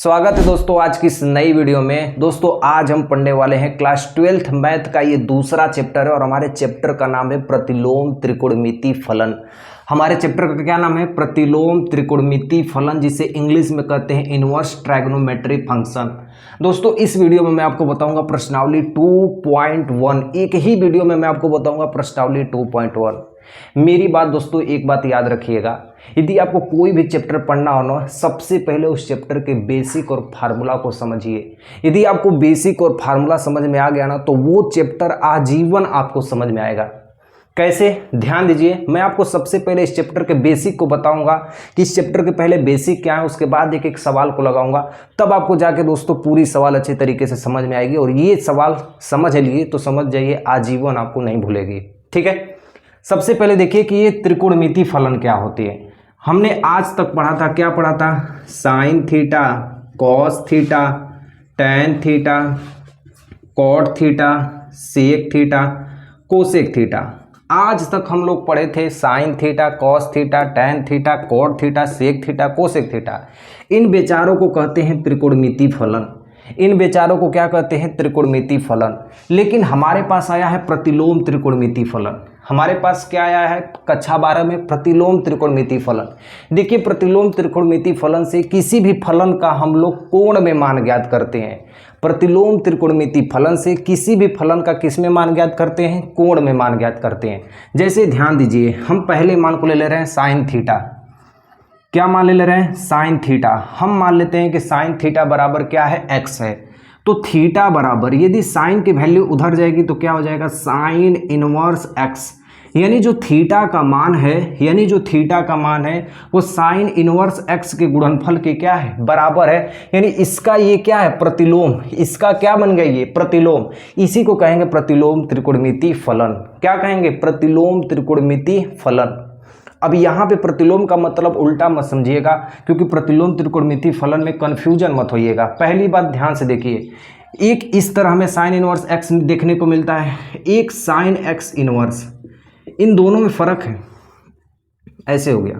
स्वागत है दोस्तों आज की इस नई वीडियो में। दोस्तों आज हम पढ़ने वाले हैं क्लास 12th मैथ का ये दूसरा चैप्टर है और हमारे चैप्टर का नाम है प्रतिलोम त्रिकोणमिति फलन। हमारे चैप्टर का क्या नाम है? प्रतिलोम त्रिकोणमिति फलन, जिसे इंग्लिश में कहते हैं इनवर्स ट्रायगोनोमेट्री फंक्शन। दोस्तों इस वीडियो में मैं आपको बताऊंगा प्रश्नावली 2.1। एक ही वीडियो में मैं आपको बताऊंगा प्रश्नावली 2.1। मेरी बात दोस्तों एक बात याद रखिएगा, यदि आपको कोई भी चैप्टर पढ़ना हो ना, सबसे पहले उस चैप्टर के बेसिक और फार्मूला को समझिए। यदि आपको बेसिक और फार्मूला समझ में आ गया ना, तो वो चैप्टर आजीवन आपको समझ में आएगा। कैसे? ध्यान दीजिए, मैं आपको सबसे पहले इस चैप्टर के बेसिक को बताऊंगा कि इस चैप्टर के पहले बेसिक क्या है, उसके बाद एक एक सवाल को लगाऊंगा, तब आपको जाके दोस्तों पूरी सवाल अच्छे तरीके से समझ में आएगी। और ये सवाल समझ लिए तो समझ जाइए, आजीवन आपको नहीं भूलेगी। ठीक है, सबसे पहले देखिए कि ये त्रिकोणमिति फलन क्या होती है। हमने आज तक पढ़ा था, क्या पढ़ा था? Sine theta, cos theta, tan theta, cot theta, sec theta, cosec theta. आज तक हम लोग पढ़े थे sine theta, cos theta, tan theta, cot theta, sec theta, cosec theta. इन बेचारों को कहते हैं त्रिकोणमिति फलन। इन बेचारों को क्या कहते हैं? त्रिकोणमिति फलन। लेकिन हमारे पास आया है प्रतिलोम त्रिकोणमिति फलन। हमारे पास क्या आया है कक्षा 12 में? प्रतिलोम त्रिकोणमिति फलन। देखिए, प्रतिलोम त्रिकोणमिति फलन से किसी भी फलन का हम लोग कोण में मान ज्ञात करते हैं। प्रतिलोम त्रिकोणमिति फलन से किसी भी फलन का किस में मान ज्ञात करते हैं? कोण में मान ज्ञात करते हैं। जैसे ध्यान दीजिए, हम पहले मान को ले रहे हैं साइन थीटा। क्या मान ले रहे हैं? Sine theta. हम मान लेते हैं कि साइन थीटा बराबर क्या है? एक्स है। तो थीटा बराबर, यदि साइन की वैल्यू उधर जाएगी तो क्या हो जाएगा? Sign inverse x. यानी जो थीटा का मान है, वो साइन इनवर्स एक्स के गुणनफल के क्या है? बराबर है। यानी इसका ये क्या है? प्रतिलोम। इसका क्या बन गया? ये प्रतिलोम। इसी को कहेंगे प्रतिलोम त्रिकोणमिति फलन। क्या कहेंगे? प्रतिलोम त्रिकोणमिति फलन। अब यहाँ पे प्रतिलोम का मतलब उल्टा मत समझिएगा, क्योंकि प्रतिलोम त्रिकोणमिति फलन में कंफ्यूजन मत होइएगा। पहली बात ध्यान से देखिए, एक इस तरह हमें साइन इनवर्स एक्स देखने को मिलता है, एक साइन एक्स इनवर्स। इन दोनों में फर्क है, ऐसे हो गया।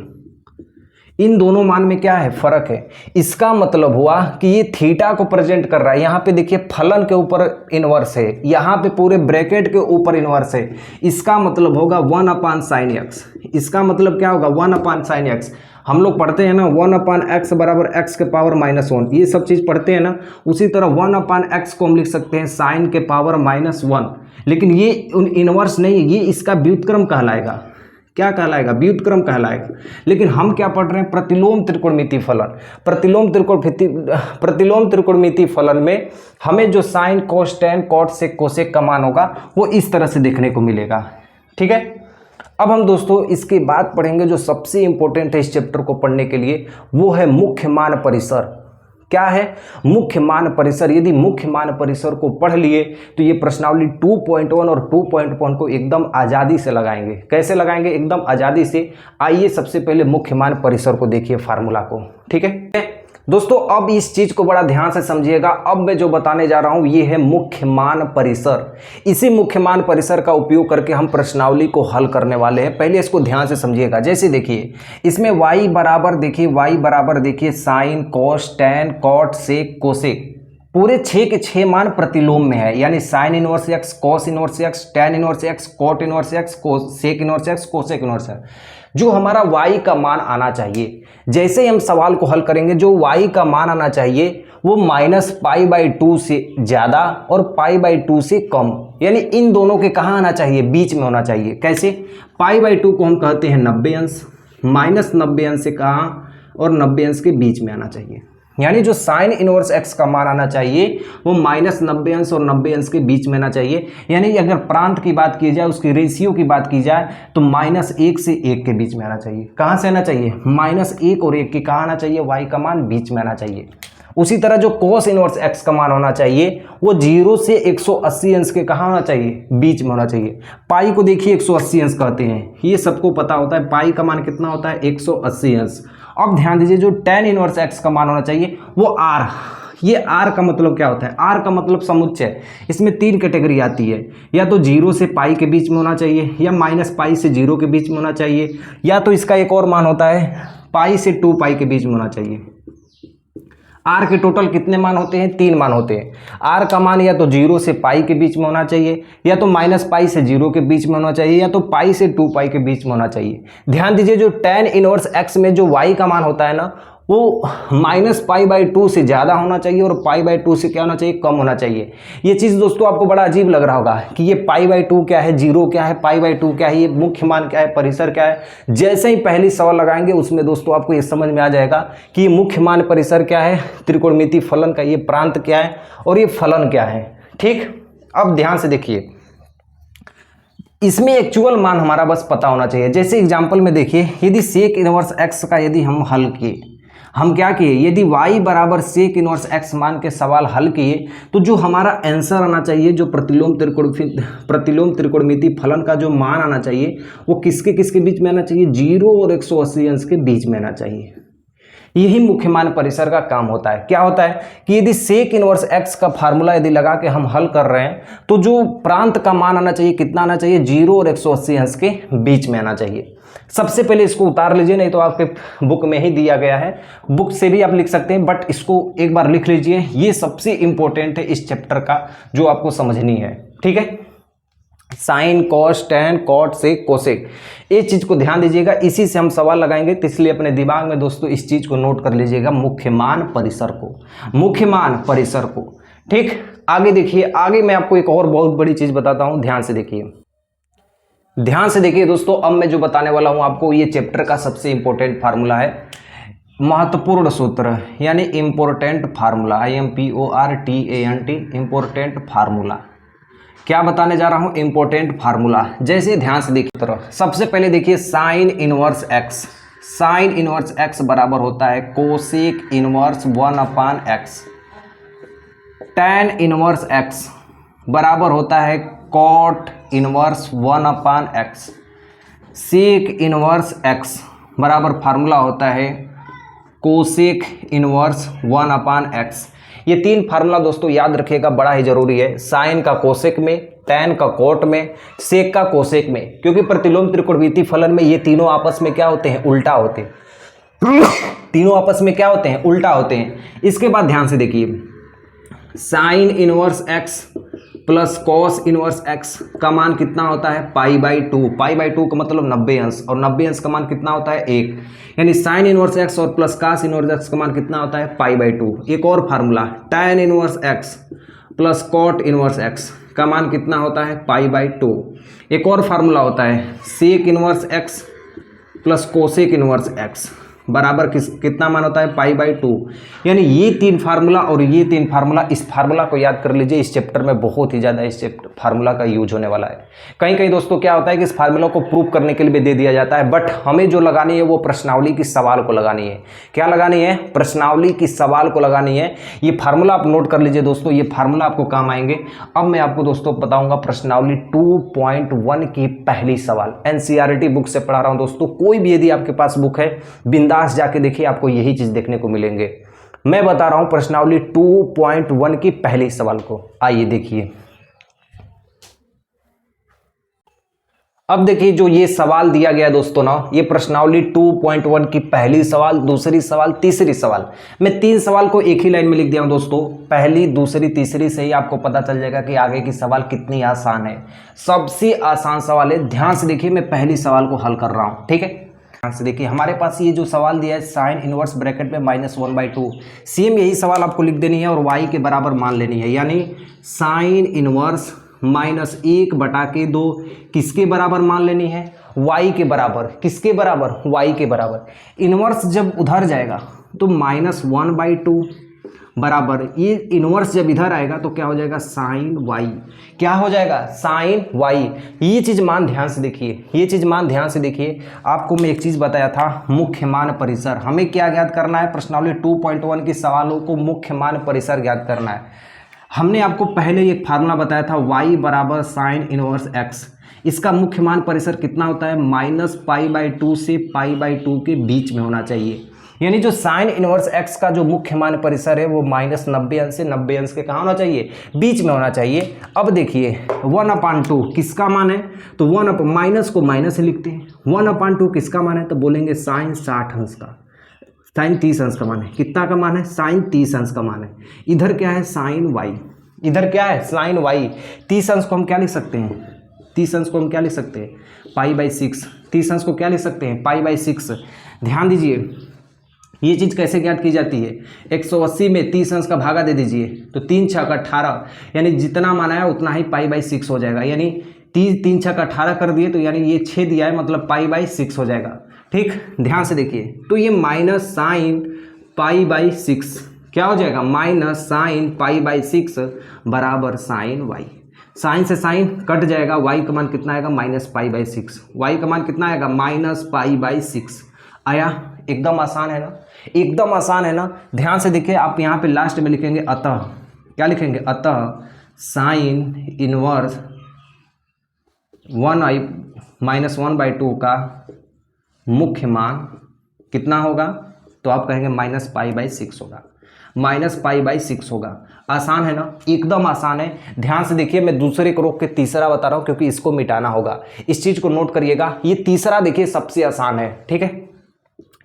इन दोनों मान में क्या है? फर्क है। इसका मतलब हुआ कि ये थीटा को प्रेजेंट कर रहा है। यहाँ पे देखिए फलन के ऊपर इनवर्स है, यहाँ पे पूरे ब्रैकेट के ऊपर इनवर्स है। इसका मतलब होगा 1/sin x। इसका मतलब क्या होगा? 1/sin x। हम लोग पढ़ते हैं ना 1/x बराबर x के पावर -1, ये सब चीज़ पढ़ते हैं ना। उसी तरह 1/x को हम लिख सकते हैं साइन के पावर -1। लेकिन ये इनवर्स नहीं, ये इसका व्युत्क्रम कहलाएगा। क्या कहलाएगा? व्युत्क्रम कहलाएगा। लेकिन हम क्या पढ़ रहे हैं? प्रतिलोम त्रिकोणमिति फलन। प्रतिलोम त्रिकोणमिति फलन में हमें जो sign, cos, tan, cot, sec, cosec का मान होगा वो इस तरह से देखने को मिलेगा। ठीक है, अब हम दोस्तों इसके बाद पढ़ेंगे जो सबसे इंपॉर्टेंट है इस चैप्टर को पढ़ने के लिए, वो है मुख्य मान परिसर। क्या है? मुख्य मान परिसर। यदि मुख्य मान परिसर को पढ़ लिए तो ये प्रश्नावली 2.1 और 2.1 को एकदम आज़ादी से लगाएंगे। कैसे लगाएंगे? एकदम आज़ादी से। आइए सबसे पहले मुख्य मान परिसर को देखिए, फार्मूला को। ठीक है दोस्तों, अब इस चीज को बड़ा ध्यान से समझिएगा। अब मैं जो बताने जा रहा हूं ये है मुख्य मान परिसर। इसी मुख्य मान परिसर का उपयोग करके हम प्रश्नावली को हल करने वाले हैं। पहले इसको ध्यान से समझिएगा। जैसे देखिए, इसमें y बराबर देखिए sine, cos, tan, cot, sec, cosec, पूरे 6 के 6 मान प्रतिलोम में है। यानी sine inverse X, cos inverse X, tan inverse X, cot inverse X, sec inverse X, cosec inverse X. जो हमारा y का मान आना चाहिए, जैसे ही हम सवाल को हल करेंगे, जो y का मान आना चाहिए वो -π/2 से ज़्यादा और π/2 से कम। यानी इन दोनों के कहाँ आना चाहिए? बीच में होना चाहिए। कैसे? π/2 को हम कहते हैं 90 अंश, -90 अंश से कहाँ? और 90 अंश के बीच में आना चाहिए। यानी जो साइन इनवर्स एक्स का मान आना चाहिए वो -90 अंश और 90 अंश के बीच में आना चाहिए। यानी अगर प्रांत की बात की जाए, उसकी रेशियो की बात की जाए, तो -1 से 1 के बीच में आना चाहिए। कहाँ से आना चाहिए? -1 और 1 के कहाँ आना चाहिए? y का मान बीच में आना चाहिए। उसी तरह जो कोस इनवर्स एक्स का मान होना चाहिए वो 0 से 180 अंश के कहाँ होना चाहिए? बीच में होना चाहिए। पाई को देखिए 180 अंश कहते हैं, ये सबको पता होता है। पाई का मान कितना होता है? 180 अंश। अब ध्यान दीजिए, जो tan इनवर्स एक्स का मान होना चाहिए वो r। ये r का मतलब क्या होता है? r का मतलब समुच्चय। इसमें 3 कैटेगरी आती है, या तो 0 से पाई के बीच में होना चाहिए, या -π से 0 के बीच में होना चाहिए, या तो इसका एक और मान होता है पाई से 2π के बीच में होना चाहिए। आर के टोटल कितने मान होते हैं? 3 मान होते हैं। आर का मान या तो 0 से पाई के बीच में होना चाहिए, या तो माइनस पाई से 0 के बीच में होना चाहिए, या तो पाई से 2 पाई के बीच में होना चाहिए। ध्यान दीजिए, जो tan इनवर्स x में जो y का मान होता है ना, वो -π/2 से ज़्यादा होना चाहिए और π/2 से क्या होना चाहिए? कम होना चाहिए। ये चीज़ दोस्तों आपको बड़ा अजीब लग रहा होगा कि ये π/2 क्या है, 0 क्या है, π/2 क्या है, ये मुख्य मान क्या है, परिसर क्या है। जैसे ही पहली सवाल लगाएंगे उसमें दोस्तों आपको ये समझ में आ जाएगा कि ये मुख्य मान परिसर क्या है, त्रिकोणमितीय फलन का ये प्रांत क्या है और ये फलन क्या है। ठीक, अब ध्यान से देखिए, इसमें एक्चुअल मान हमारा बस पता होना चाहिए। जैसे एग्जाम्पल में देखिए, यदि सेक इनवर्स x का यदि हम हल किए, हम क्या किए, यदि y बराबर सेक इनवर्स x मान के सवाल हल किए, तो जो हमारा आंसर आना चाहिए, जो प्रतिलोम त्रिकोणमितीय फलन का जो मान आना चाहिए, वो किसके किसके बीच में आना चाहिए? 0 और 180 अंश के बीच में आना चाहिए। यही मुख्य मान परिसर का काम होता है। क्या होता है कि यदि सेक इनवर्स x का फार्मूला यदि लगा के हम हल कर रहे हैं, तो जो प्रांत का मान आना चाहिए, कितना आना चाहिए? 0 और 180 अंश के बीच में आना चाहिए। सबसे पहले इसको उतार लीजिए, नहीं तो आपके बुक में ही दिया गया है, बुक से भी आप लिख सकते हैं, बट इसको एक बार लिख लीजिए। ये सबसे इंपॉर्टेंट है इस चैप्टर का, जो आपको समझनी है। ठीक है, sign, cos, tan, cot, sec, cosec, ये चीज को ध्यान दीजिएगा, इसी से हम सवाल लगाएंगे। तो इसलिए अपने दिमाग में दोस्तों इस चीज को नोट कर लीजिएगा, मुख्य मान परिसर को, मुख्य मान परिसर को। ठीक, आगे देखिए, आगे मैं आपको एक और बहुत बड़ी चीज बताता हूं, ध्यान से देखिए, ध्यान से देखिए दोस्तों। अब मैं जो बताने वाला हूं आपको, ये चैप्टर का सबसे इंपॉर्टेंट फार्मूला है, महत्वपूर्ण सूत्र, यानी important formula, IMPORTANT, important formula. क्या बताने जा रहा हूं? Important formula. जैसे ध्यान से देखिए तरह, सबसे पहले देखिए sine inverse x, sine inverse x बराबर होता है cosec inverse 1/x, tan inverse x बराबर होता है cot inverse 1/x, sec inverse x बराबर फार्मूला होता है कोसेक इनवर्स 1/x। ये 3 फार्मूला दोस्तों याद रखिएगा, बड़ा ही जरूरी है। साइन का कोसेक में, टैन का कोट में, सेक का कोसेक में, क्योंकि प्रतिलोम त्रिकोणमितीय फलन में ये तीनों आपस में क्या होते हैं? उल्टा होते हैं। तीनों आपस में क्या होते हैं? उल्टा होते हैं। इसके बाद ध्यान से देखिए, sine inverse x plus cos inverse x का मान कितना होता है? π/2, π/2 का मतलब 90 अंश, और 90 अंश का मान कितना होता है? 1, यानी साइन इनवर्स x और प्लस कॉस इनवर्स x का मान कितना होता है? π/2। एक और formula, tan inverse x plus cot inverse x का मान कितना होता है? π/2। एक और फार्मूला होता है sec inverse x plus cosec inverse x बराबर कितना मान होता है? π/2। यानी ये 3 फार्मूला और ये 3 फार्मूला, इस फार्मूला को याद कर लीजिए। इस चैप्टर में बहुत ही ज़्यादा इस फार्मूला का यूज होने वाला है। कहीं कहीं दोस्तों क्या होता है कि इस फार्मूला को प्रूव करने के लिए दे दिया जाता है, बट हमें जो लगानी है वो प्रश्नावली की सवाल को लगानी है। क्या लगानी है? प्रश्नावली की सवाल को लगानी है। ये फार्मूला आप नोट कर लीजिए दोस्तों, ये फार्मूला आपको काम आएंगे। अब मैं आपको दोस्तों बताऊंगा प्रश्नावली 2.1 की पहली सवाल। NCERT बुक से पढ़ा रहा हूँ दोस्तों, कोई भी यदि आपके पास बुक है बिंदास जाके देखिए, आपको यही चीज देखने को मिलेंगे। मैं बता रहा हूं प्रश्नावली 2.1 की पहली सवाल को। आइए देखिए, अब देखिए जो ये सवाल दिया गया दोस्तों ना, ये प्रश्नावली 2.1 की पहली सवाल, दूसरी सवाल, तीसरी सवाल। मैं 3 सवाल को एक ही लाइन में लिख दिया हूं दोस्तों। पहली, दूसरी, तीसरी से ही आपको पता चल जाएगा कि आगे की सवाल कितनी आसान है। सबसे आसान सवाल है। ध्यान से देखिए, मैं पहली सवाल को हल कर रहा हूं। ठीक है, ध्यान से देखिए, हमारे पास ये जो सवाल दिया है साइन इनवर्स ब्रैकेट में -1/2, सेम यही सवाल आपको लिख देनी है और y के बराबर मान लेनी है, यानी साइन इनवर्स -1/2 किसके बराबर मान लेनी है? y के बराबर। किसके बराबर? y के बराबर। इनवर्स जब उधर जाएगा तो -1/2 बराबर, ये इनवर्स जब इधर आएगा तो क्या हो जाएगा? Sine y। क्या हो जाएगा? Sine y। ये चीज मान ध्यान से देखिए, ये चीज मान ध्यान से देखिए। आपको मैं एक चीज बताया था, मुख्य मान परिसर। हमें क्या ज्ञात करना है? प्रश्नावली 2.1 के सवालों को मुख्य मान परिसर ज्ञात करना है। हमने आपको पहले एक फार्मूला बताया था, y बराबर साइन इनवर्स x। इसका मुख्य मान परिसर कितना होता है? -π/2 से π/2 के बीच में होना चाहिए। यानी जो साइन इनवर्स x का जो मुख्य मान परिसर है वो -90 अंश से 90 अंश के कहाँ होना चाहिए? बीच में होना चाहिए। अब देखिए 1/2 किसका मान है? तो माइनस को माइनस लिखते हैं। 1/2 किसका मान है? तो बोलेंगे साइन 60 अंश का। साइन 30 अंश का मान है। कितना का मान है? साइन 30 अंश का मान है। इधर क्या है? Sine Y. इधर क्या है? Sine Y. 30 अंश को हम क्या लिख सकते हैं? 30 अंश को हम क्या लिख सकते हैं? π/6। 30 अंश को क्या लिख सकते हैं? π/6। ध्यान दीजिए, ये चीज़ कैसे ज्ञात की जाती है? 180 में 30 अंश का भागा दे दीजिए तो 3 छक 18, यानी जितना माना है उतना ही π/6 हो जाएगा। यानी 3 छक 18 कर दिए तो यानी ये 6 दिया है, मतलब π/6 हो जाएगा। ठीक, ध्यान से देखिए, तो ये माइनस साइन π/6 क्या हो जाएगा? माइनस साइन π/6 बराबर साइन वाई। साइन से साइन कट जाएगा, वाई का मान कितना आएगा? माइनस π/6। वाई का मान कितना आएगा? माइनस π/6 आया। एकदम आसान है ना? एकदम आसान है ना? ध्यान से देखिए, आप यहाँ पे लास्ट में लिखेंगे अतः, क्या लिखेंगे? अतः साइन इनवर्स 1/2 का मुख्य मान कितना होगा? तो आप कहेंगे माइनस π/6 होगा। माइनस π/6 होगा। आसान है ना? एकदम आसान है। ध्यान से देखिए, मैं दूसरे को रोक के तीसरा बता रहा हूँ क्योंकि इसको मिटाना होगा। इस चीज को नोट करिएगा, ये तीसरा देखिए सबसे आसान है। ठीक है,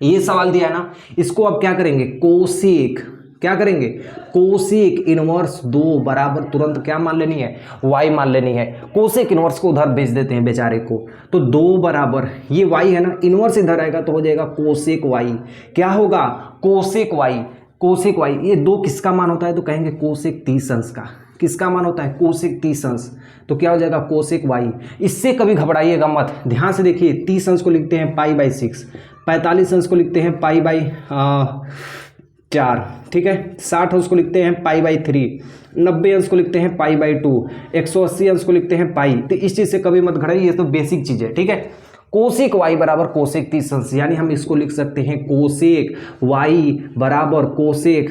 ये सवाल दिया है ना, इसको अब क्या करेंगे? कोसेक, क्या करेंगे? कोसेक इनवर्स 2 बराबर तुरंत क्या मान लेनी है? y मान लेनी है। कोसेक इनवर्स को उधर भेज देते हैं बेचारे को, तो 2 बराबर ये y है ना, इनवर्स इधर आएगा तो हो जाएगा कोसेक y। क्या होगा? Cosec y। कोसेक y, ये 2 किसका मान होता है? तो कहेंगे कोसेक 30 अंश का। किसका मान होता है? कोसेक 30 अंश। तो क्या हो जाएगा? Cosec y। इससे कभी घबराइएगा मत। ध्यान से देखिए, 30 अंश को लिखते हैं π/6, 45 अंश को लिखते हैं π/4, ठीक है, 60 अंश को लिखते हैं π/3, 90 अंश को लिखते हैं π/2, 180 अंश को लिखते हैं पाई। तो इस चीज़ से कभी मत घबराइए, ये तो बेसिक चीज़ है। ठीक है, कोसेक y बराबर कोसेक 30 अंश, यानी हम इसको लिख सकते हैं कोसेक y बराबर कोसेक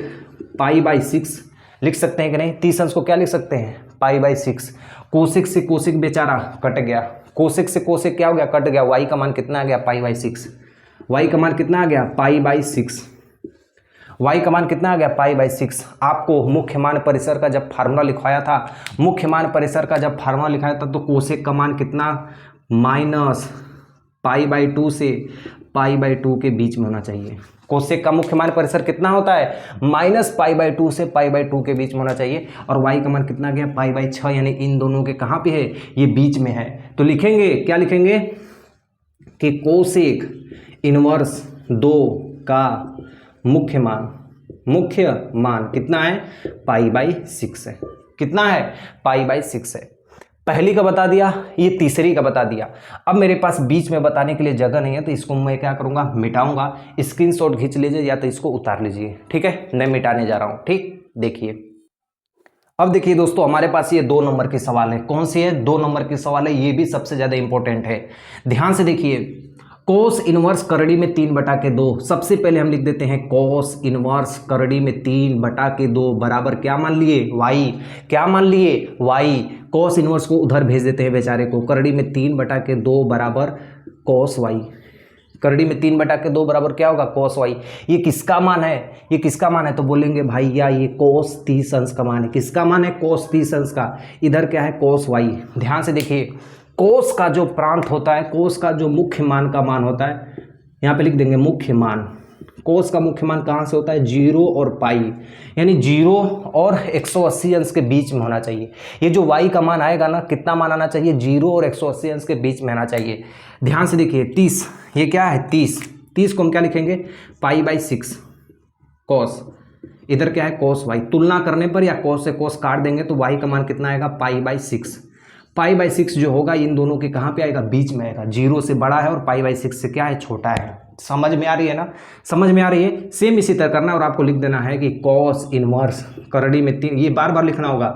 π/6 लिख सकते हैं कि नहीं? 30 अंश को क्या लिख सकते हैं? π/6। कोसेक से कोसेक बेचारा कट गया, कोसेक से कोसेक क्या हो गया? कट गया। y का मान कितना आ गया? π/6। y का मान कितना आ गया? π/6। y का मान कितना आ गया? π/6। आपको मुख्य मान परिसर का जब फार्मूला लिखवाया था, मुख्य मान परिसर का जब फार्मूला लिखाया था, तो कोसेक का मान कितना? माइनस π/2 से π/2 के बीच में होना चाहिए। कोसेक का मुख्य मान परिसर कितना होता है? माइनस π/2 से π/2 के बीच में होना चाहिए। और y का मान कितना गया? π/6, यानी इन दोनों के कहाँ पे है? ये बीच में है। तो लिखेंगे, क्या लिखेंगे? कि कोसेक इनवर्स 2 का मुख्य मान कितना है? π/6 है। कितना है? π/6 है। पहली का बता दिया, ये तीसरी का बता दिया। अब मेरे पास बीच में बताने के लिए जगह नहीं है, तो इसको मैं क्या करूंगा? मिटाऊंगा। स्क्रीनशॉट खींच लीजिए या तो इसको उतार लीजिए। ठीक है, मैं मिटाने जा रहा हूं। ठीक, देखिए, अब देखिए दोस्तों, हमारे पास ये 2 नंबर की सवाल है। कौन सी है? 2 नंबर की सवाल है, ये भी सबसे ज्यादा इंपॉर्टेंट है। ध्यान से देखिए, कोस इनवर्स करड़ी में 3/2। सबसे पहले हम लिख देते हैं कोस इनवर्स करड़ी में 3/2 बराबर क्या मान लिए? y। क्या मान लिए? y। कोस इनवर्स को उधर भेज देते हैं बेचारे को। करड़ी में 3/2 बराबर कोस y। करड़ी में 3/2 बराबर क्या होगा? कोस y। ये किसका मान है? ये किसका मान है? तो बोलेंगे भैया ये कोस 30 अंश का मान है। किसका मान है? कोस 30 अंश का। इधर क्या है? कोस y। ध्यान से देखिए, कोस का जो प्रांत होता है, कोस का जो मुख्य मान का मान होता है, यहाँ पे लिख देंगे मुख्य मान। कोस का मुख्य मान कहाँ से होता है? 0 और पाई, यानी 0 और 180 अंश के बीच में होना चाहिए। ये जो y का मान आएगा ना, कितना मान आना चाहिए? 0 और 180 अंश के बीच में आना चाहिए। ध्यान से देखिए, 30, ये क्या है? 30 को हम क्या लिखेंगे? π/6 कोस। इधर क्या है? कोस y। तुलना करने पर या कोस से कोस काट देंगे तो y का मान कितना आएगा? π/6। π/6 जो होगा इन दोनों के कहाँ पे आएगा? बीच में आएगा। 0 से बड़ा है और π/6 से क्या है? छोटा है। समझ में आ रही है ना? समझ में आ रही है? सेम इसी तरह करना, और आपको लिख देना है कि कॉस इनवर्स करड़ी में 3, ये बार बार लिखना होगा,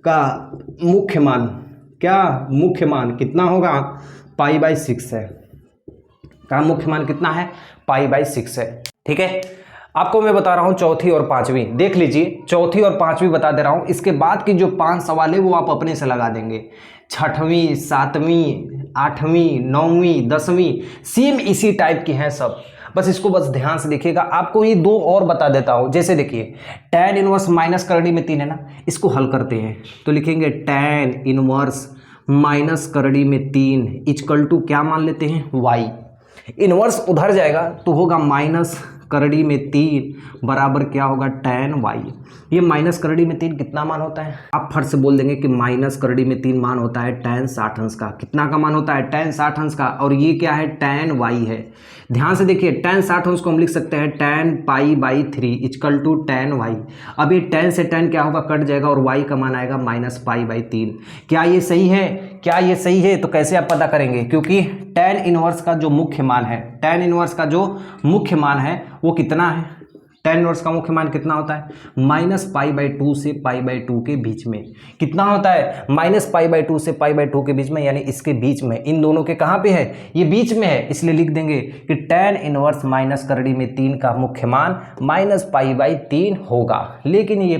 का मुख्य मान, क्या मुख्य मान कितना होगा? π/6 है। का मुख्य मान कितना है? π/6 है। ठीक है, आपको मैं बता रहा हूं चौथी और पांचवी। देख लीजिए, चौथी और पांचवी बता दे रहा हूं। इसके बाद की जो 5 सवाल है वो आप अपने से लगा देंगे। 6वीं, 7वीं, 8वीं, 9वीं, 10वीं सेम इसी टाइप की हैं सब। बस इसको बस ध्यान से देखिएगा। आपको ये 2 और बता देता हूं। जैसे देखिए, tan इनवर्स माइनस करड़ी में 3 है ना, इसको हल करते हैं तो लिखेंगे tan इनवर्स माइनस करड़ी में 3 इक्वल टू क्या मान लेते हैं? y। इनवर्स उधर जाएगा तो होगा माइनस करड़ी में 3 बराबर क्या होगा tan y। ये माइनस करड़ी में 3 कितना मान होता है? आप फट से बोल देंगे कि माइनस करड़ी में 3 मान होता है tan 60 अंश का। कितना का मान होता है? tan 60 अंश का। और ये क्या है? tan y है। ध्यान से देखिए, tan 60 अंश को हम लिख सकते हैं tan π/3 equal to tan y। अब ये tan से tan क्या होगा? कट जाएगा और y का मान आएगा -π/3। क्या ये सही है? क्या ये सही है? तो कैसे आप पता करेंगे? क्योंकि tan इनवर्स का जो मुख्य मान है, tan इनवर्स का जो मुख्य मान है वो कितना है? tan इनवर्स का मुख्य मान कितना होता है? -π/2 से π/2 के बीच में। कितना होता है? -π/2 से π/2 के बीच में, यानी इसके बीच में। इन दोनों के कहाँ पे है? ये बीच में है, इसलिए लिख देंगे कि tan इनवर्स माइनस करड़ी में 3 का मुख्य मान -π/3 होगा। लेकिन ये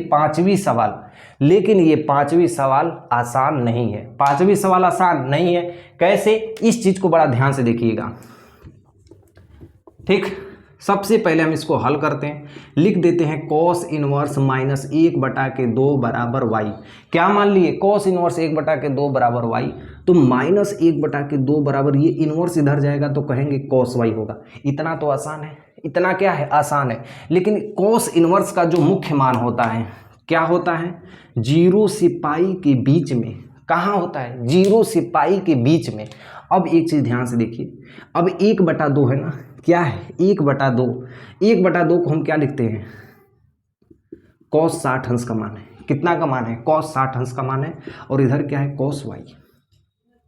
पांचवी सवाल आसान नहीं है। पांचवी सवाल आसान नहीं है। कैसे? इस चीज को बड़ा ध्यान से देखिएगा। ठीक, सबसे पहले हम इसको हल करते हैं। लिख देते हैं cos इनवर्स -1/2 बराबर y। क्या मान लिए? cos इनवर्स 1/2 बराबर y। तो -1/2 बराबर, ये इनवर्स इधर जाएगा तो कहेंगे cos y होगा। इतना तो आसान है, इतना क्या है? आसान है। लेकिन cos इनवर्स का जो मुख्य मान होता है क्या होता है? 0 से पाई के बीच में। कहाँ होता है? 0 से पाई के बीच में। अब एक चीज ध्यान से देखिए, अब 1/2 है ना, क्या है? 1/2। 1/2 को हम क्या लिखते हैं? cos 60 अंश का मान है। कितना का मान है? cos 60 अंश का मान है। और इधर क्या है? cos y।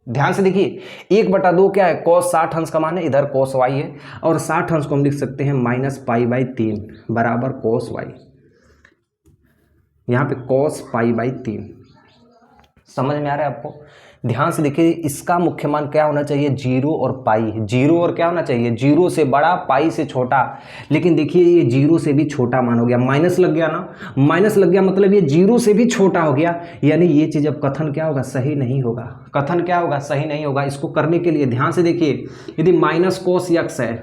ध्यान से देखिए, 1/2 क्या है? cos 60 अंश का मान है, इधर cos y है। और 60 अंश को हम लिख सकते हैं -π/3 बराबर cos y। यहाँ पे cos π/3। समझ में आ रहा है आपको? ध्यान से देखिए, इसका मुख्य मान क्या होना चाहिए? 0 और पाई। 0 और क्या होना चाहिए? 0 से बड़ा, पाई से छोटा। लेकिन देखिए, ये 0 से भी छोटा मान हो गया। माइनस लग गया ना, माइनस लग गया मतलब ये 0 से भी छोटा हो गया। यानी ये चीज़ अब कथन क्या होगा? सही नहीं होगा। कथन क्या होगा? सही नहीं होगा। इसको करने के लिए ध्यान से देखिए, यदि माइनस cos x है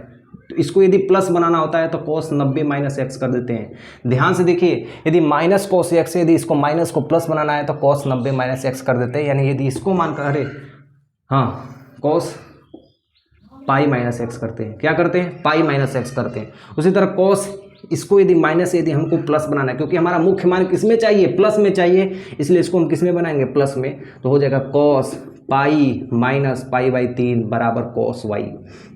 तो इसको यदि प्लस बनाना होता है तो cos 90 - x कर देते हैं। ध्यान से देखिए, यदि माइनस cos x है, यदि इसको माइनस को प्लस बनाना है तो cos 90 - x कर देते हैं। यानी यदि इसको मान कर, अरे हाँ, cos π - x करते हैं। क्या करते हैं? π - x करते हैं। उसी तरह cos, इसको यदि माइनस, यदि हमको प्लस बनाना है, क्योंकि हमारा मुख्य मान किस में चाहिए? प्लस में चाहिए, इसलिए इसको हम किस में बनाएंगे? प्लस में। तो हो जाएगा cos π-π/3 बराबर cos y।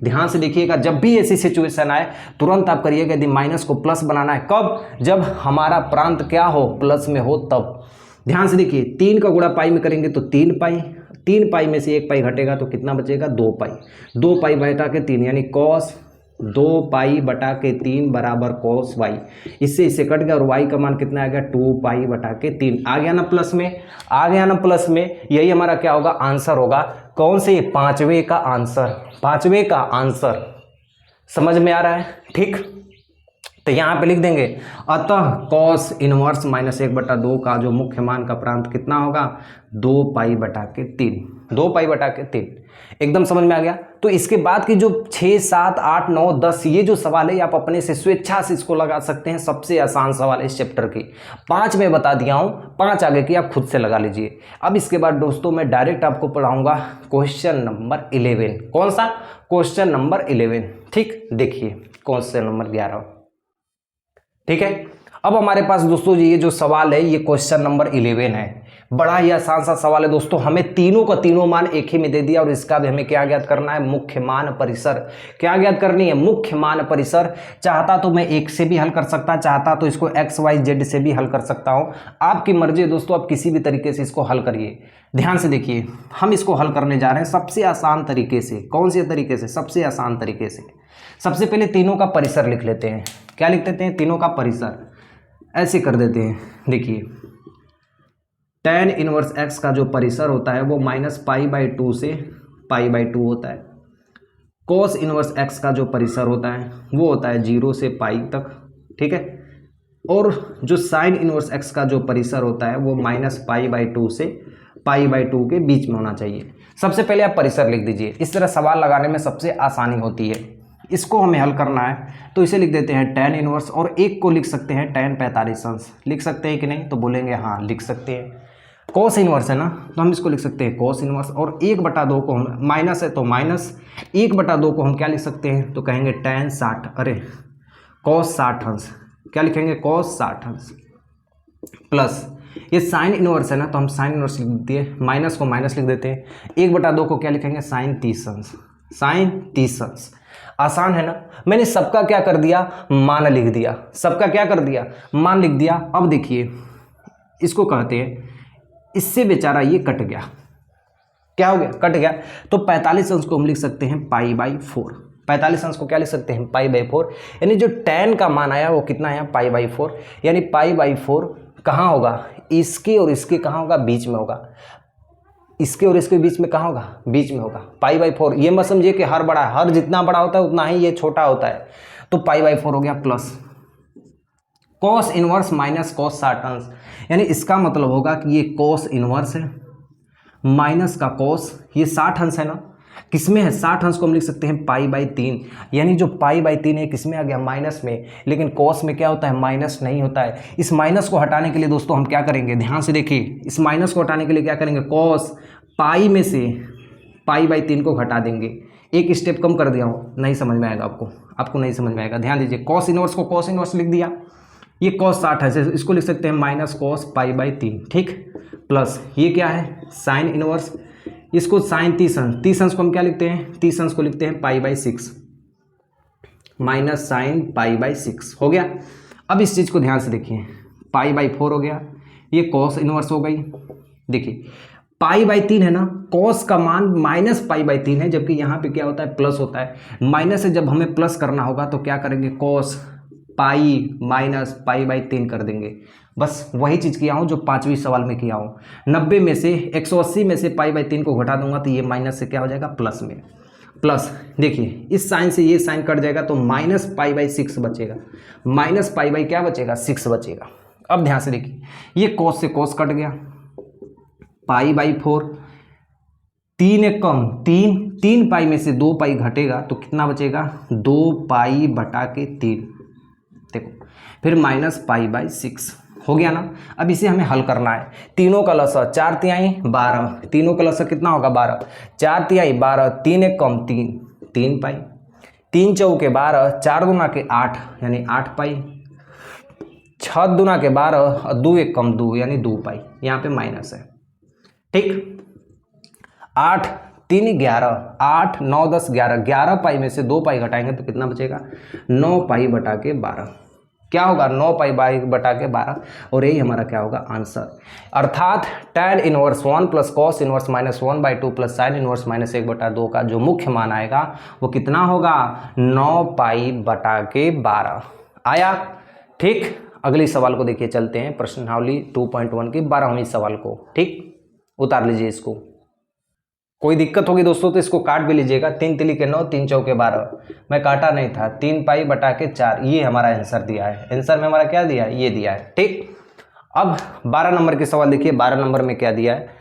ध्यान से देखिएगा, जब भी ऐसी सिचुएशन आए तुरंत आप करिएगा, यदि माइनस को प्लस बनाना है, कब? जब हमारा प्रांत क्या हो? प्लस में हो तब। ध्यान से देखिए, 3 का गुणा पाई में करेंगे तो 3 पाई, 3 पाई में से 1 पाई घटेगा तो कितना बचेगा? 2 पाई। 2 पाई बटा के 3, यानी cos 2 पाई बटा के 3 बराबर cos y। इससे इससे कट गया और y का मान कितना आ गया? 2 पाई बटा के 3। आ गया ना प्लस में? आ गया ना प्लस में? यही हमारा क्या होगा? आंसर होगा। कौन से? पांचवे का आंसर। पांचवे का आंसर। समझ में आ रहा है? ठीक, तो यहाँ पे लिख देंगे, अतः cos इनवर्स -1/2 का जो मुख्य मान का प्रांत कितना होगा? 2 पाई बटा के 3। 2 पाई बटा के 3। एकदम समझ में आ गया? तो इसके बाद की जो 6, 7, 8, 9, 10 ये जो सवाल है, आप अपने से स्वेच्छा से इसको लगा सकते हैं। सबसे आसान सवाल है इस चैप्टर की। 5 में बता दिया हूँ, 5 आगे की आप खुद से लगा लीजिए। अब इसके बाद दोस्तों मैं डायरेक्ट आपको पढ़ाऊंगा क्वेश्चन नंबर 11। कौन सा? Question number 11। ठीक, देखिए क्वेश्चन नंबर 11। ठीक है, अब हमारे पास दोस्तों ये जो सवाल है, ये क्वेश्चन नंबर 11 है। बड़ा ही आसान सा सवाल है दोस्तों। हमें तीनों का तीनों मान एक ही में दे दिया और इसका भी हमें क्या ज्ञात करना है? मुख्य मान परिसर। क्या ज्ञात करनी है? मुख्य मान परिसर। चाहता तो मैं एक से भी हल कर सकता, चाहता तो इसको x y z से भी हल कर सकता हूं। आपकी मर्जी है दोस्तों, आप किसी भी तरीके से इसको हल करिए। ध्यान से देखिए, हम इसको हल करने जा रहे हैं सबसे आसान तरीके से। कौन से तरीके से? सबसे आसान तरीके से। सबसे पहले तीनों का परिसर लिख लेते हैं। क्या लिख देते हैं? तीनों का परिसर। ऐसे कर देते हैं, देखिए tan इनवर्स x का जो परिसर होता है वो -π/2 से π/2 होता है। cos इनवर्स x का जो परिसर होता है वो होता है 0 से पाई तक। ठीक है, और जो साइन इनवर्स x का जो परिसर होता है वो -π/2 से π/2 के बीच में होना चाहिए। सबसे पहले आप परिसर लिख दीजिए। इस तरह सवाल लगाने में सबसे आसानी होती है। इसको हमें हल करना है तो इसे लिख देते हैं tan इनवर्स, और एक को लिख सकते हैं tan 45 अंश। लिख सकते हैं कि नहीं? तो बोलेंगे हाँ लिख सकते हैं। cos इनवर्स है ना, तो हम इसको लिख सकते हैं cos इनवर्स, और 1/2 को हम, माइनस है तो माइनस 1/2 को हम क्या लिख सकते हैं? तो कहेंगे tan 60। अरे कॉस 60 अंश, क्या लिखेंगे कॉस 60 अंश, प्लस ये साइन इनवर्स है ना, तो हम साइन इनवर्स लिख दिए, माइनस को माइनस लिख देते हैं, 1/2 को क्या लिखेंगे साइन 30 अंश, साइन 30 अंश। आसान है ना। मैंने सबका क्या कर दिया, मान लिख दिया, सबका क्या कर दिया, मान लिख दिया। अब देखिए इसको कहते हैं, इससे बेचारा ये कट गया, क्या हो गया, कट गया। तो 45 अंश को हम लिख सकते हैं π/4, 45 अंश को क्या लिख सकते हैं π/4, यानी जो tan का मान आया वो कितना आया π/4, यानी π/4 कहाँ होगा, इसके और इसके कहाँ होगा, बीच में होगा, इसके और इसके बीच में कहाँ होगा, बीच में होगा, π/4। ये मत समझिए कि हर बड़ा है, हर जितना बड़ा होता है उतना ही ये छोटा होता है, तो π/4 हो गया, plus cos inverse minus cos 60 अंश, यानी इसका मतलब होगा कि ये कॉस इनवर्स है माइनस का कॉस, ये 60 अंश है ना, किसमें है 60 अंश को हम लिख सकते हैं π/3, यानी जो π/3 है किसमें आ गया, माइनस में, लेकिन कॉस में क्या होता है, माइनस नहीं होता है। इस माइनस को हटाने के लिए दोस्तों हम क्या करेंगे, ध्यान से देखिए, इस माइनस को हटाने के लिए क्या करेंगे, कॉस पाई में से π/3 को घटा देंगे, एक स्टेप कम कर दिया हूँ, नहीं समझ में आएगा आपको नहीं समझ में आएगा, ध्यान दीजिए, कॉस इनवर्स को कॉस इनवर्स लिख दिया, ये कॉस 60 है, इसको लिख सकते हैं माइनस कॉस π/3, ठीक, प्लस ये क्या है साइन इनवर्स, इसको साइन 30 अंश को हम क्या लिखते हैं, 30 अंश को लिखते हैं π/6 माइनस साइन π/6 हो गया। अब इस चीज़ को ध्यान से देखिए, π/4 हो गया, ये कॉस इनवर्स हो गई, देखिए π/3 है ना, कॉस का मान माइनस π/3 है, जबकि यहाँ पे क्या होता है प्लस होता है, माइनस से जब हमें प्लस करना होगा तो क्या करेंगे, कॉस पाई माइनस π/3 कर देंगे, बस वही चीज़ किया हूँ जो 5वीं सवाल में किया हूँ। 90 में से 180 में से π/3 को घटा दूंगा तो ये माइनस से क्या हो जाएगा प्लस में, प्लस देखिए इस साइन से ये साइन कट जाएगा तो माइनस π/6 बचेगा, माइनस क्या बचेगा 6 बचेगा। अब ध्यान से देखिए, ये कॉस से कॉस कट गया, π/4, 3 एक कम 3 पाई में से 2 पाई घटेगा तो कितना बचेगा, 2π/3, देखो फिर माइनस π/6 हो गया ना। अब इसे हमें हल करना है, तीनों का लसा 4 तिहाई 12, तीनों का लसा कितना होगा 12, 4 तिहाई 12, 3 एक कम 3 पाई, 3 चौके 12, 4 दूना के 8 यानी 8 पाई, 6 दूना के 12 और 2 एक कम 2 यानी 2 पाई, यहाँ पे माइनस है, ठीक। 8 3 11, 8 9 10 11, 11 पाई में से 2 पाई घटाएंगे तो कितना बचेगा, 9π/12, क्या होगा 9π/12, और यही हमारा क्या होगा आंसर। अर्थात tan inverse 1 plus cos inverse minus 1/2 plus sine inverse minus 1/2 का जो मुख्य मान आएगा वो कितना होगा, 9π/12 आया, ठीक। अगली सवाल को देखिए, चलते हैं प्रश्नावली 2.1 की 12वीं सवाल को, ठीक। उतार लीजिए इसको, कोई दिक्कत होगी दोस्तों तो इसको काट भी लीजिएगा, 3 तिली के 9, 3 चौके 12, मैं काटा नहीं था, 3π/4, ये हमारा आंसर दिया है, आंसर में हमारा क्या दिया है, ये दिया है, ठीक। अब 12 नंबर के सवाल देखिए, 12 नंबर में क्या दिया है,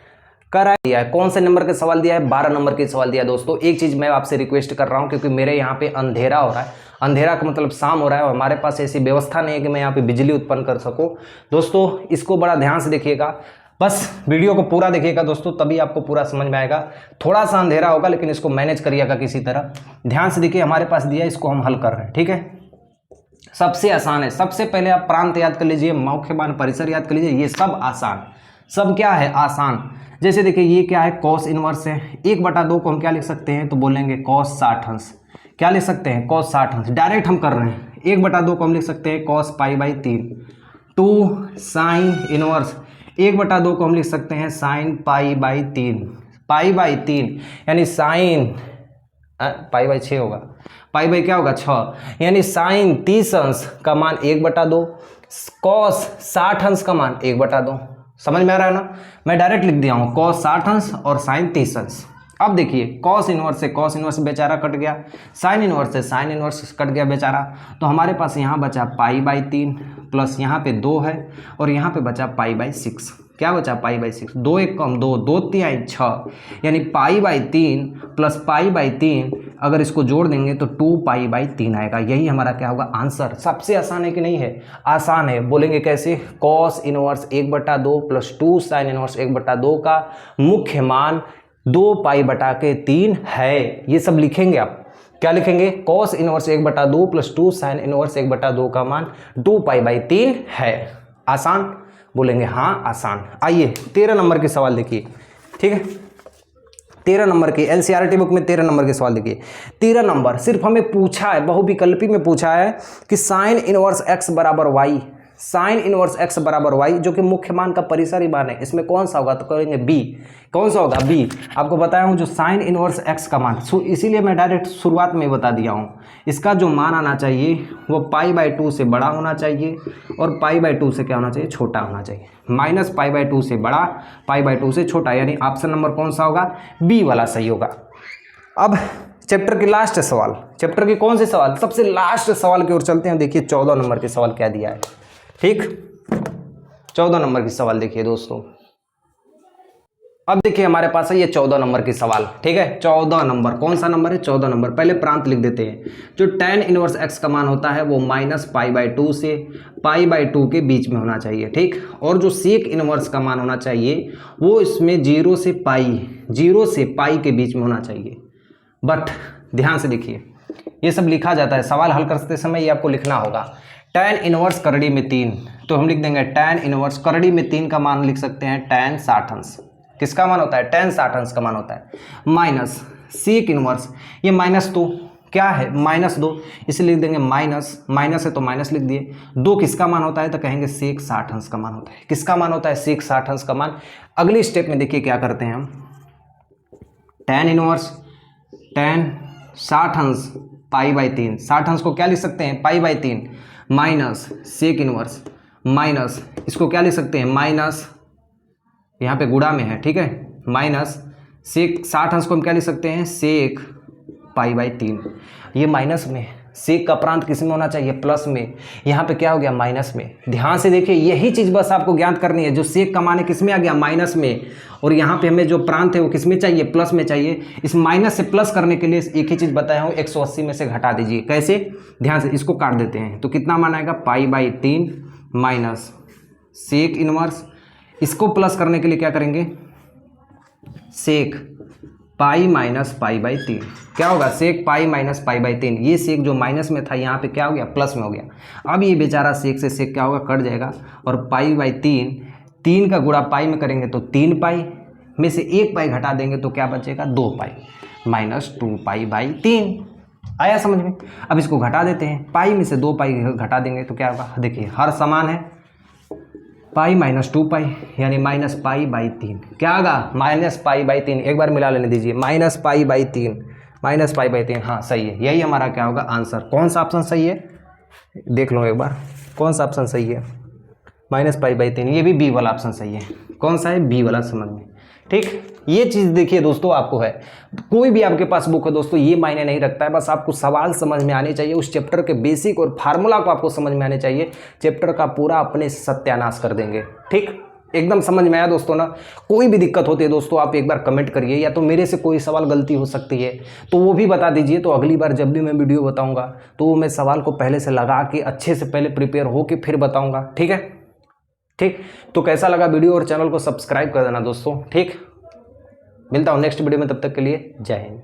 दिया है, कौन से नंबर के सवाल दिया है, 12 नंबर के सवाल दिया है। दोस्तों एक चीज़ मैं आपसे रिक्वेस्ट कर रहा हूँ, क्योंकि मेरे यहाँ पे अंधेरा हो रहा है, अंधेरा का मतलब शाम हो रहा है और हमारे पास ऐसी व्यवस्था नहीं है कि मैं यहाँ पे बिजली उत्पन्न कर सकूँ। दोस्तों इसको बड़ा ध्यान से देखिएगा, बस वीडियो को पूरा देखिएगा दोस्तों, तभी आपको पूरा समझ में आएगा। थोड़ा सा अंधेरा होगा लेकिन इसको मैनेज करिएगा किसी तरह। ध्यान से देखिए, हमारे पास दिया है, इसको हम हल कर रहे हैं, ठीक है। सबसे आसान है, सबसे पहले आप प्रांत याद कर लीजिए, मौख्य मान परिसर याद कर लीजिए, ये सब आसान, सब क्या है आसान। जैसे देखिए ये क्या है, कॉस इनवर्स है, 1/2 को हम क्या लिख सकते हैं, तो बोलेंगे कॉस 60 अंश, क्या लिख सकते हैं कॉस 60 अंश, डायरेक्ट हम कर रहे हैं। 1/2 को हम लिख सकते हैं कॉस π/3, 2 साइन इनवर्स, 1/2 को हम लिख सकते हैं साइन π/3 यानी साइन π/6 होगा, पाई क्या होगा 6, यानी साइन 30 अंश का मान 1/2, कॉस 60 अंश का मान 1/2। समझ में आ रहा है ना, मैं डायरेक्ट लिख दिया हूँ कॉस 60 अंश और साइन 30 अंश। अब देखिए कॉस इनवर्स से कॉस इनवर्स बेचारा कट गया, साइन इनवर्स से साइन इनवर्स कट गया बेचारा, तो हमारे पास यहाँ बचा π/3 प्लस यहाँ पे 2 है और यहाँ पे बचा π/6, क्या बचा π/6, 2 एक कम 2, 2 तिहाई 6, यानी π/3 प्लस π/3 अगर इसको जोड़ देंगे तो 2π/3 आएगा। यही हमारा क्या होगा आंसर। सबसे आसान है कि नहीं है, आसान है। बोलेंगे कैसे, cos inverse 1/2 plus 2 sine inverse 1/2 का मुख्य मान 2π/3 है, ये सब लिखेंगे आप। क्या लिखेंगे, cos inverse 1/2 plus 2 sine inverse 1/2 का मान 2π/3 है। आसान बोलेंगे, हाँ आसान। आइए 13 नंबर के सवाल देखिए, ठीक है। 13 नंबर के एनसीईआरटी बुक में 13 नंबर के सवाल देखिए। 13 नंबर सिर्फ हमें पूछा है, बहुविकल्पी में पूछा है कि साइन इनवर्स x बराबर वाई, साइन इनवर्स x बराबर वाई जो कि मुख्य मान का परिसरी मान है, इसमें कौन सा होगा, तो करेंगे बी। कौन सा होगा, बी। आपको बताया हूं जो साइन इनवर्स x का मान, इसीलिए मैं डायरेक्ट शुरुआत में बता दिया हूं, इसका जो मान आना चाहिए वो π/2 से बड़ा होना चाहिए और π/2 से क्या होना चाहिए, छोटा होना चाहिए। माइनस π/2 से बड़ा, π/2 से छोटा, यानी ऑप्शन नंबर कौन सा होगा, बी वाला सही होगा। अब चैप्टर के लास्ट सवाल, चैप्टर के कौन से सवाल, सबसे लास्ट सवाल की ओर चलते हैं। देखिए 14 नंबर के सवाल क्या दिया है, ठीक। 14 नंबर की सवाल देखिए दोस्तों। अब देखिए हमारे पास है ये 14 नंबर की सवाल, ठीक है। 14 नंबर कौन सा नंबर है, 14 नंबर। पहले प्रांत लिख देते हैं। जो tan इनवर्स x का मान होता है वो -π/2 से π/2 के बीच में होना चाहिए, ठीक। और जो सेक इनवर्स का मान होना चाहिए वो इसमें 0 से पाई के बीच में होना चाहिए। बट ध्यान से देखिए, ये सब लिखा जाता है, सवाल हल करते समय ये आपको लिखना होगा। tan इनवर्स करड़ी में 3, तो हम लिख देंगे tan इनवर्स करड़ी में 3 का मान लिख सकते हैं tan 60 अंश। किसका मान होता है, tan 60 अंश का मान होता है। माइनस सेक इनवर्स, ये -2 क्या है, -2, इसलिए लिख देंगे माइनस है तो माइनस लिख दिए। 2 किसका मान होता है, तो कहेंगे सेक 60 अंश का मान होता है। किसका मान होता है, सेक 60 अंश का मान। अगली स्टेप में देखिए क्या करते हैं हम, tan इनवर्स tan 60 अंश π/3, 60 अंश को क्या लिख सकते हैं, π/3 माइनस सेक इनवर्स माइनस, इसको क्या लिख सकते हैं, माइनस, यहाँ पे गुणा में है, ठीक है, माइनस सेक 60 अंश को हम क्या लिख सकते हैं, सेक π/3। ये माइनस में, सेक का प्रांत किस में होना चाहिए, प्लस में, यहाँ पे क्या हो गया, माइनस में। ध्यान से देखिए, यही चीज़ बस आपको ज्ञात करनी है। जो सेक का मान है किस में आ गया, माइनस में, और यहाँ पे हमें जो प्रांत है वो किस में चाहिए, प्लस में चाहिए। इस माइनस से प्लस करने के लिए एक ही चीज़ बताया हूँ, 180 में से घटा दीजिए। कैसे, ध्यान से इसको काट देते हैं, तो कितना मान आएगा, π/3 माइनस सेक इनवर्स, इसको प्लस करने के लिए क्या करेंगे, सेक पाई माइनस π/3, क्या होगा, सेक पाई माइनस π/3। ये सेक जो माइनस में था यहाँ पे क्या हो गया, प्लस में हो गया। अब ये बेचारा सेक से सेक क्या होगा, कट जाएगा, और π/3, 3 का गुणा पाई में करेंगे तो 3 पाई में से 1 पाई घटा देंगे तो क्या बचेगा, 2 पाई माइनस 2π/3। आया समझ में। अब इसको घटा देते हैं, पाई में से 2 पाई घटा देंगे तो क्या होगा, देखिए हर समान है, पाई माइनस 2 पाई यानी -π/3। क्या आगा, -π/3। एक बार मिला लेने दीजिए, -π/3 हाँ सही है, यही हमारा क्या होगा आंसर। कौन सा ऑप्शन सही है, देख लो एक बार, कौन सा ऑप्शन सही है, -π/3। ये भी बी वाला ऑप्शन सही है। कौन सा है, बी वाला, समझ में, ठीक। ये चीज़ देखिए दोस्तों, आपको है, कोई भी आपके पास बुक है दोस्तों, ये मायने नहीं रखता है, बस आपको सवाल समझ में आने चाहिए, उस चैप्टर के बेसिक और फार्मूला को आपको समझ में आने चाहिए। चैप्टर का पूरा अपने सत्यानाश कर देंगे, ठीक। एकदम समझ में आया दोस्तों ना। कोई भी दिक्कत होती है दोस्तों, आप एक बार कमेंट करिए, या तो मेरे से कोई सवाल गलती हो सकती है तो वो भी बता दीजिए, तो अगली बार जब भी मैं वीडियो बताऊँगा तो मैं सवाल को पहले से लगा के अच्छे से पहले प्रिपेयर हो के फिर बताऊँगा, ठीक है, ठीक। तो कैसा लगा वीडियो, और चैनल को सब्सक्राइब कर देना दोस्तों, ठीक। मिलता हूँ नेक्स्ट वीडियो में, तब तक के लिए जय हिंद।